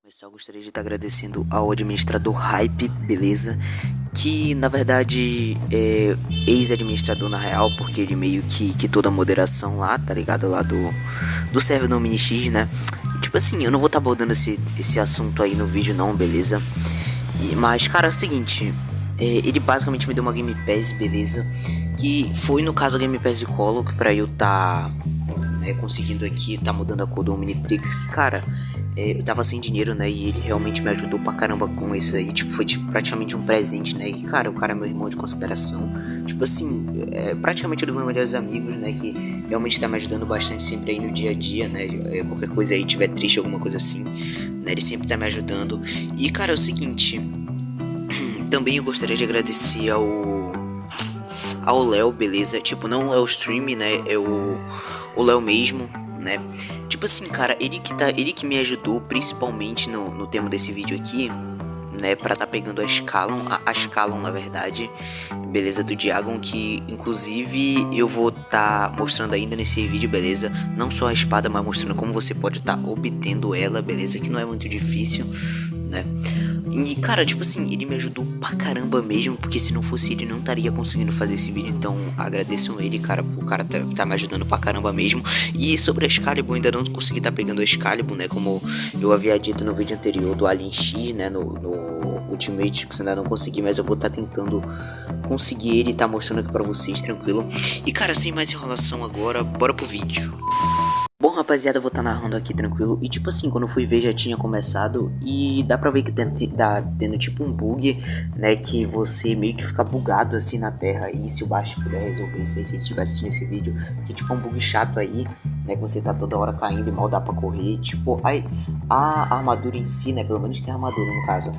Eu gostaria de estar agradecendo ao administrador Hype, beleza? Que na verdade é ex-administrador na real, porque ele meio que quitou da moderação lá, tá ligado? Lá do server no MiniX, né? Tipo assim, eu não vou estar abordando esse assunto aí no vídeo não, beleza? Mas cara, é o seguinte, ele basicamente me deu uma Game Pass, beleza? Que foi no caso a Game Pass de Colo, que pra eu tá conseguindo aqui, tá mudando a cor do Omnitrix, que cara... eu tava sem dinheiro, né, e ele realmente me ajudou pra caramba com isso aí, tipo, foi tipo, praticamente um presente, né, e cara, o cara é meu irmão de consideração, tipo assim, praticamente um dos meus melhores amigos, né, que realmente tá me ajudando bastante sempre aí no dia a dia, né, qualquer coisa aí, tiver triste, alguma coisa assim, né, ele sempre tá me ajudando, e cara, é o seguinte, também eu gostaria de agradecer ao Léo, beleza, tipo, não o Léo Stream, né, é o Léo mesmo, né? Tipo assim, cara, ele que me ajudou principalmente no tema desse vídeo aqui, né, pra tá pegando a Scalon na verdade, beleza, do Diagon, que inclusive eu vou tá mostrando ainda nesse vídeo, beleza, não só a espada, mas mostrando como você pode tá obtendo ela, beleza, que não é muito difícil, né. E cara, tipo assim, ele me ajudou pra caramba mesmo, porque se não fosse ele não estaria conseguindo fazer esse vídeo, então agradeçam ele, cara, o cara tá me ajudando pra caramba mesmo. E sobre a Excalibur, eu ainda não consegui tá pegando a Excalibur, né, como eu havia dito no vídeo anterior do Alien X, né, no Ultimate, que eu ainda não consegui, mas eu vou tá tentando conseguir ele e tá mostrando aqui pra vocês, tranquilo. E cara, sem mais enrolação agora, bora pro vídeo. Bom, rapaziada, eu vou estar narrando aqui tranquilo. E tipo assim, quando eu fui ver já tinha começado. E dá pra ver que tá tendo tipo um bug, né? Que você meio que fica bugado assim na terra. E se o Baixo puder resolver isso aí, se ele estiver assistindo esse vídeo, que tipo é um bug chato aí, né? Que você tá toda hora caindo e mal dá pra correr. Tipo, aí a armadura em si, né? Pelo menos tem armadura no caso.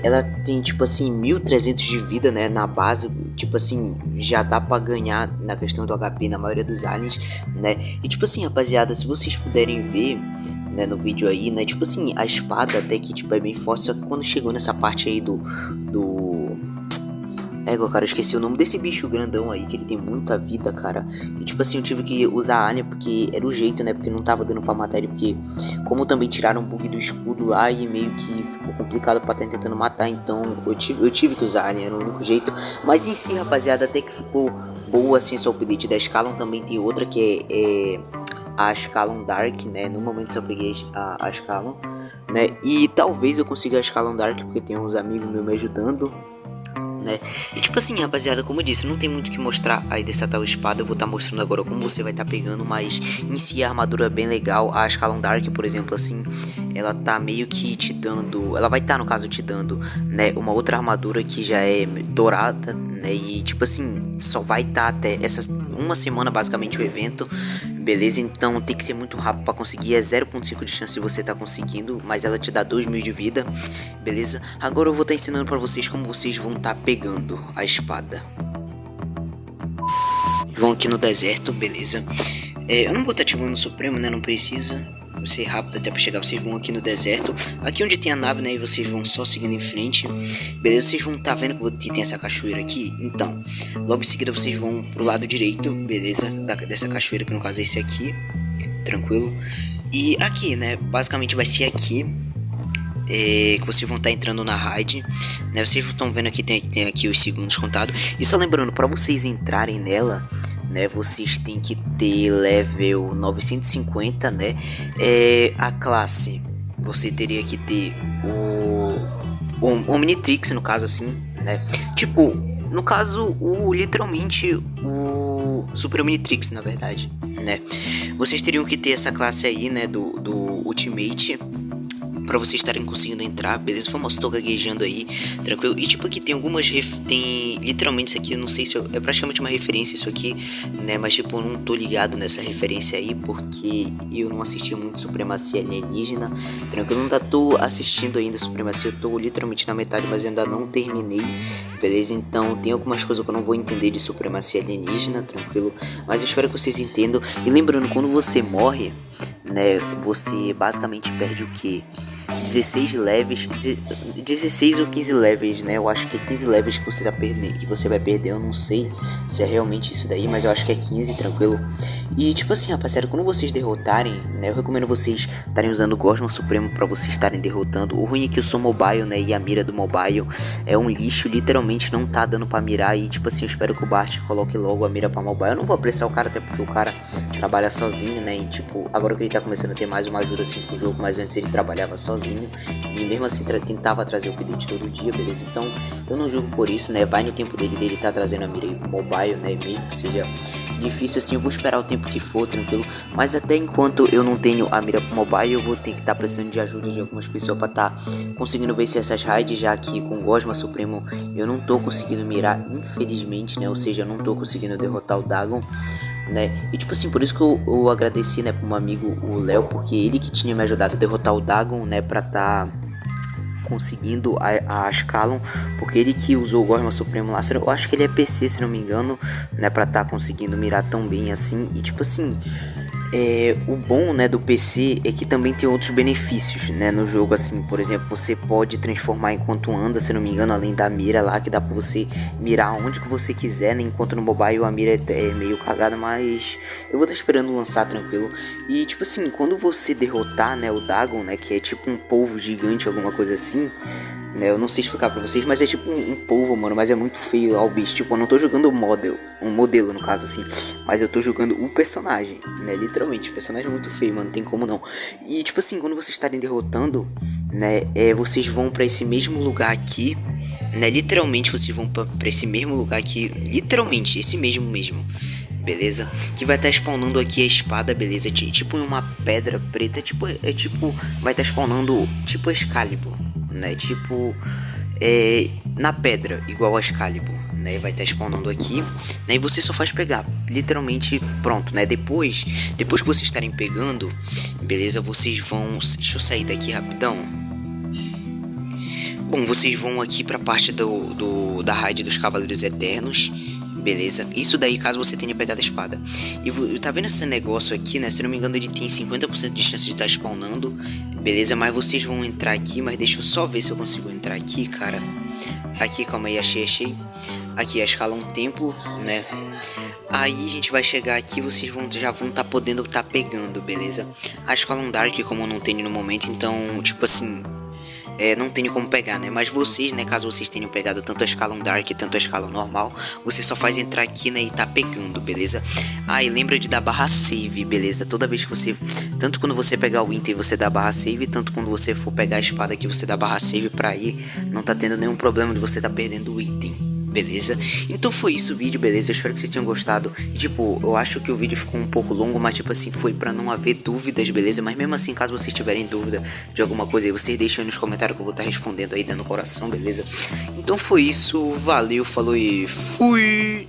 Ela tem tipo assim 1300 de vida, né? Na base, tipo assim, já dá pra ganhar na questão do HP na maioria dos aliens, né? E tipo assim, rapaziada, se vocês puderem ver, né, no vídeo aí, né, tipo assim, a espada até que tipo é bem forte, só que quando chegou nessa parte aí do cara, eu esqueci o nome desse bicho grandão aí, que ele tem muita vida, cara. E tipo assim, eu tive que usar a Anya porque era o jeito, né, porque não tava dando pra matar ele, porque como também tiraram o bug do escudo lá e meio que ficou complicado pra estar tentando matar, então eu tive que usar a Anya, era o único jeito. Mas em si, rapaziada, até que ficou boa assim essa update da Scalon. Também tem outra que é a Scalon Dark, né? No momento só peguei a Scalon, né? E talvez eu consiga a Scalon Dark porque tem uns amigos meus me ajudando, né? E tipo assim, rapaziada, como eu disse, não tem muito o que mostrar aí dessa tal espada. Eu vou estar mostrando agora como você vai estar pegando, mas em si a armadura é bem legal. A Scalon Dark, por exemplo, assim, ela tá meio que te dando, ela vai estar no caso te dando, né, uma outra armadura que já é dourada, né, e tipo assim, só vai estar até essa uma semana basicamente o evento, beleza? Então tem que ser muito rápido para conseguir, é 0.5 de chance de você estar conseguindo, mas ela te dá 2000 de vida, beleza? Agora eu vou estar ensinando para vocês como vocês vão estar pegando a espada. Vão aqui no deserto, beleza? Eu não vou estar ativando o Supremo, né? Não precisa. Vai ser rápido até pra chegar. Vocês vão aqui no deserto. Aqui onde tem a nave, né? E vocês vão só seguindo em frente. Beleza? Vocês vão estar vendo que tem essa cachoeira aqui. Então, logo em seguida vocês vão pro lado direito, beleza? Dessa cachoeira, que no caso é esse aqui. Tranquilo? E aqui, né? Basicamente vai ser aqui. Que vocês vão estar entrando na raid, né? Vocês estão vendo aqui, tem aqui os segundos contados. E só lembrando, para vocês entrarem nela, né, vocês têm que ter level 950, né? A classe, você teria que ter o Omnitrix, no caso assim, né? Tipo, no caso, literalmente o Super Omnitrix, na verdade, né? Vocês teriam que ter essa classe aí, né, do Ultimate, pra vocês estarem conseguindo entrar, beleza? Famoso, tô gaguejando aí, tranquilo? E tipo, aqui tem algumas tem literalmente isso aqui, eu não sei se é praticamente uma referência isso aqui, né? Mas tipo, eu não tô ligado nessa referência aí, porque eu não assisti muito Supremacia Alienígena, tranquilo? Eu ainda tô assistindo ainda Supremacia, eu tô literalmente na metade, mas eu ainda não terminei, beleza? Então tem algumas coisas que eu não vou entender de Supremacia Alienígena, tranquilo? Mas eu espero que vocês entendam. E lembrando, quando você morre, né, você basicamente perde o que? 16 levels, 16 ou 15 levels, né? Eu acho que é 15 levels que você tá perdendo, que você vai perder, eu não sei se é realmente isso daí, mas eu acho que é 15, tranquilo. E tipo assim, rapaziada, quando vocês derrotarem, né, eu recomendo vocês estarem usando o Gosma Supremo pra vocês estarem derrotando. O ruim é que eu sou mobile, né, e a mira do mobile é um lixo, literalmente não tá dando pra mirar. E tipo assim, eu espero que o Bart coloque logo a mira pra mobile. Eu não vou apressar o cara, até porque o cara trabalha sozinho, né, e tipo, agora que ele tá começando a ter mais uma ajuda assim pro jogo, mas antes ele trabalhava sozinho e mesmo assim tentava trazer o update todo dia, beleza? Então eu não julgo por isso, né, vai no tempo dele tá trazendo a mira mobile, né, mesmo que seja difícil assim, eu vou esperar o tempo que for, tranquilo. Mas até enquanto eu não tenho a mira mobile, eu vou ter que estar precisando de ajuda de algumas pessoas para estar conseguindo vencer essas raids, já que com o Gosma Supremo eu não tô conseguindo mirar, infelizmente, né? Ou seja, eu não tô conseguindo derrotar o Dagon, né? E tipo assim, por isso que eu agradeci, né, pro meu amigo o Léo, porque ele que tinha me ajudado a derrotar o Dagon, né, pra tá conseguindo a Ascalon, porque ele que usou o Gosma Supremo lá, eu acho que ele é PC, se não me engano, né, pra tá conseguindo mirar tão bem assim. E tipo assim, o bom, né, do PC é que também tem outros benefícios, né, no jogo, assim, por exemplo, você pode transformar enquanto anda, se não me engano, além da mira lá, que dá pra você mirar onde que você quiser, né, enquanto no mobile a mira é meio cagada, mas eu vou estar esperando lançar, tranquilo. E tipo assim, quando você derrotar, né, o Dagon, né, que é tipo um polvo gigante, alguma coisa assim, né, eu não sei explicar pra vocês, mas é tipo um polvo, mano, mas é muito feio lá o bicho. Tipo, eu não tô jogando um modelo no caso, assim, mas eu tô jogando o personagem, né, literalmente, o personagem é muito feio, mano, não tem como não. E tipo assim, quando vocês estarem derrotando, né, vocês vão pra esse mesmo lugar aqui, né, literalmente vocês vão pra esse mesmo lugar aqui, literalmente, esse mesmo, beleza? Que vai estar spawnando aqui a espada, beleza? Tipo em uma pedra preta, tipo, vai estar spawnando tipo a Excalibur, né? Tipo, na pedra, igual a Excalibur, né? Vai estar spawnando aqui, né? E você só faz pegar, literalmente, pronto, né? Depois que vocês estarem pegando, beleza? Vocês vão, deixa eu sair daqui rapidão. Bom, vocês vão aqui pra parte da raid dos Cavaleiros Eternos, beleza? Isso daí caso você tenha pegado a espada. E tá vendo esse negócio aqui, né? Se não me engano ele tem 50% de chance de estar spawnando, beleza? Mas vocês vão entrar aqui, mas deixa eu só ver se eu consigo entrar aqui, cara. Aqui, calma aí, achei. Aqui, a escala um templo, né? Aí a gente vai chegar aqui, vocês já vão estar podendo estar pegando, beleza? A escala um Dark, como eu não tenho no momento, então, tipo assim... não tenho como pegar, né? Mas vocês, né? Caso vocês tenham pegado tanto a escala Dark tanto a escala normal, você só faz entrar aqui, né? E tá pegando, beleza? Ah, e lembra de dar barra save, beleza? Toda vez que você... Tanto quando você pegar o item você dá barra save, tanto quando você for pegar a espada aqui você dá barra save pra ir. Não tá tendo nenhum problema de você tá perdendo o item, beleza? Então foi isso o vídeo, beleza? Eu espero que vocês tenham gostado. E tipo, eu acho que o vídeo ficou um pouco longo, mas tipo assim, foi pra não haver dúvidas, beleza? Mas mesmo assim, caso vocês tiverem dúvida de alguma coisa aí, vocês deixam aí nos comentários que eu vou estar respondendo aí, dando coração, beleza? Então foi isso, valeu, falou e fui!